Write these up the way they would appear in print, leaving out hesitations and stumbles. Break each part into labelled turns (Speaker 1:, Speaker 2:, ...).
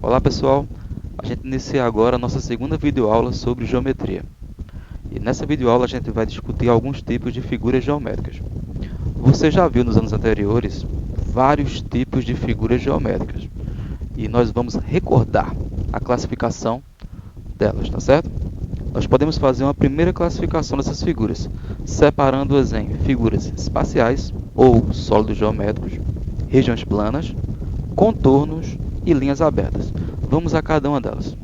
Speaker 1: Olá pessoal, a gente inicia agora a nossa segunda videoaula sobre geometria. E nessa videoaula a gente vai discutir alguns tipos de figuras geométricas. Você já viu nos anos anteriores vários tipos de figuras geométricas. E nós vamos recordar a classificação delas, tá certo? Nós podemos fazer uma primeira classificação dessas figuras, separando-as em figuras espaciais ou sólidos geométricos, regiões planas, contornos e linhas abertas. Vamos a cada uma delas.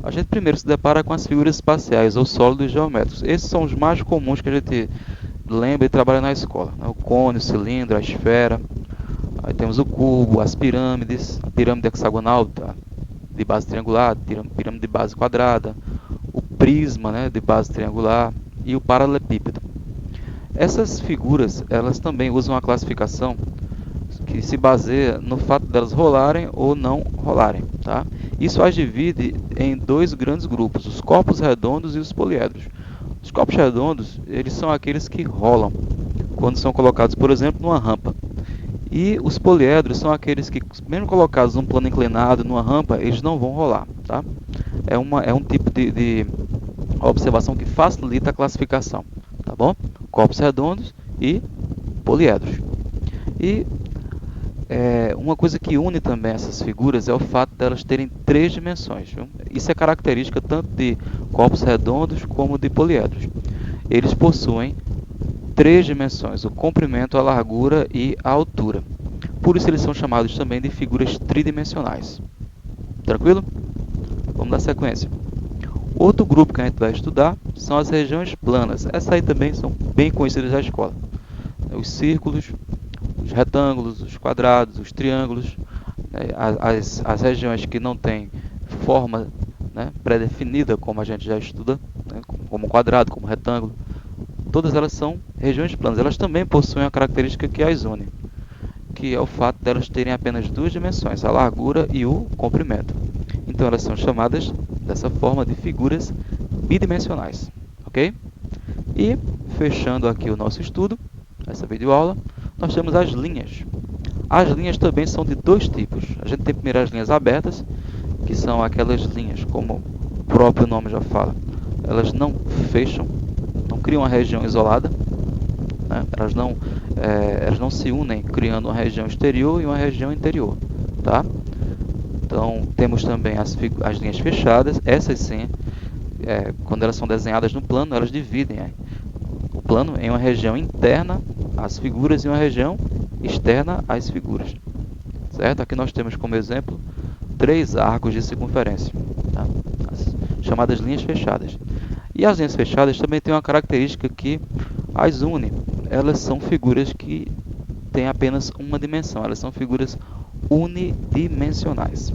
Speaker 1: A gente primeiro se depara com as figuras espaciais ou sólidos geométricos. Esses são os mais comuns que a gente lembra e trabalha na escola. O cone, o cilindro, a esfera. Aí temos o cubo, as pirâmides, a pirâmide hexagonal de base triangular, pirâmide de base quadrada, o prisma, de base triangular e o paralelepípedo. Essas figuras, elas também usam a classificação que se baseia no fato delas rolarem ou não rolarem, tá? Isso as divide em dois grandes grupos, os corpos redondos e os poliedros. Os corpos redondos, eles são aqueles que rolam quando são colocados, por exemplo, numa rampa. E os poliedros são aqueles que, mesmo colocados num plano inclinado, numa rampa, eles não vão rolar, tá? É um tipo de observação que facilita a classificação, tá bom? Corpos redondos e poliedros. E uma coisa que une também essas figuras é o fato de elas terem três dimensões. Viu? Isso é característica tanto de corpos redondos como de poliedros. Eles possuem três dimensões, o comprimento, a largura e a altura. Por isso eles são chamados também de figuras tridimensionais. Tranquilo? Vamos dar sequência. Outro grupo que a gente vai estudar são as regiões planas. Essas aí também são bem conhecidas da escola. Os círculos, os retângulos, os quadrados, os triângulos, as regiões que não têm forma pré-definida, como a gente já estuda, como quadrado, como retângulo, todas elas são regiões planas. Elas também possuem a característica que as une, que é o fato de elas terem apenas duas dimensões, a largura e o comprimento. Então elas são chamadas dessa forma de figuras bidimensionais, ok? E fechando aqui o nosso estudo, essa videoaula, nós temos as linhas. As linhas também são de dois tipos. A gente tem primeiro as linhas abertas, que são aquelas linhas, como o próprio nome já fala, elas não fecham, não criam uma região isolada, elas não se unem criando uma região exterior e uma região interior, tá? Então temos também as linhas fechadas. Essas sim, quando elas são desenhadas no plano, elas dividem o plano em uma região interna às figuras e uma região externa às figuras, certo? Aqui nós temos como exemplo 3 arcos de circunferência, tá? As chamadas linhas fechadas. E as linhas fechadas também têm uma característica que as une. Elas são figuras que têm apenas uma dimensão, elas são figuras unidimensionais.